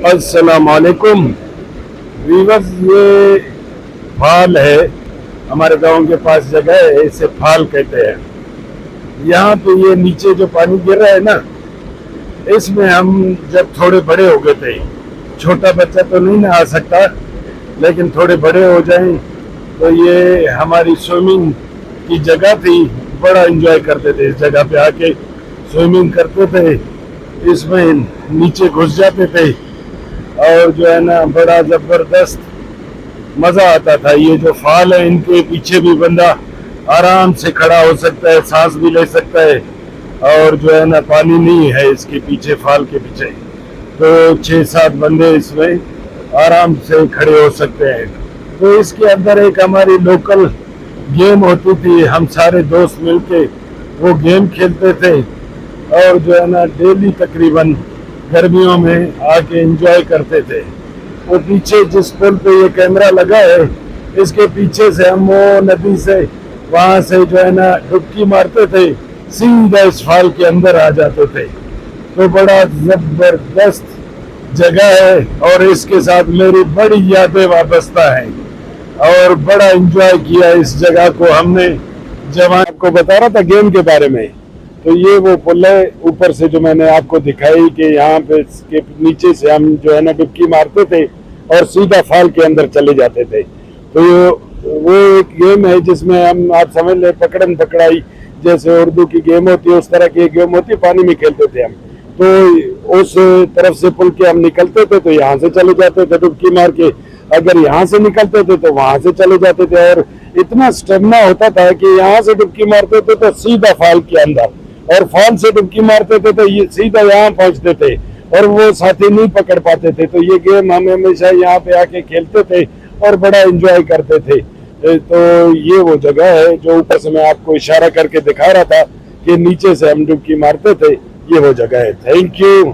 अस्सलाम वालेकुम वीवर्स। ये फाल है, हमारे गांव के पास जगह है, इसे फाल कहते हैं। यहाँ पे ये नीचे जो पानी गिर रहा है ना, इसमें हम जब थोड़े बड़े हो गए थे, छोटा बच्चा तो नहीं ना आ सकता, लेकिन थोड़े बड़े हो जाएं तो ये हमारी स्विमिंग की जगह थी। बड़ा एंजॉय करते थे, इस जगह पे आके स्विमिंग करते थे, इसमें नीचे घुस जाते थे और जो है ना बड़ा जबरदस्त मजा आता था। ये जो फाल है, इनके पीछे भी बंदा आराम से खड़ा हो सकता है, सांस भी ले सकता है, और जो है ना पानी नहीं है इसके पीछे, फाल के पीछे, तो 6-7 बंदे इसमें आराम से खड़े हो सकते हैं। तो इसके अंदर एक हमारी लोकल गेम होती थी, हम सारे दोस्त मिलके वो गेम खेलते थे और जो है ना डेली तकरीबन गर्मियों में आके एंजॉय करते थे। वो पीछे जिस पुल पे ये कैमरा लगा है, इसके पीछे से हम वो नदी से वहां से जो है ना डुबकी मारते थे, सीधा इस फाल के अंदर आ जाते थे। तो बड़ा जबरदस्त जगह है और इसके साथ मेरी बड़ी यादें वाबस्ता हैं और बड़ा एंजॉय किया इस जगह को हमने। जब आपको बता रहा था गेम के बारे में, तो ये वो पुल है ऊपर से जो मैंने आपको दिखाई कि यहाँ पे इसके नीचे से हम जो है ना डुबकी मारते थे और सीधा फाल के अंदर चले जाते थे। तो वो एक गेम है जिसमें हम, आप समझ ले, पकड़न पकड़ाई जैसे उर्दू की गेम होती है, उस तरह की गेम होती है, पानी में खेलते थे हम। तो उस तरफ से पुल के हम निकलते थे तो यहाँ से चले जाते थे डुबकी मार के, अगर यहाँ से निकलते थे तो वहां से चले जाते थे। और इतना स्टेमिना होता था कि यहाँ से डुबकी मारते थे तो सीधा फाल के अंदर, और फाल से डुबकी मारते थे तो ये सीधा यहाँ पहुंचते थे और वो साथी नहीं पकड़ पाते थे। तो ये गेम हम हमेशा यहाँ पे आके खेलते थे और बड़ा एंजॉय करते थे। तो ये वो जगह है जो ऊपर से मैं आपको इशारा करके दिखा रहा था कि नीचे से हम डुबकी मारते थे, ये वो जगह है। Thank you.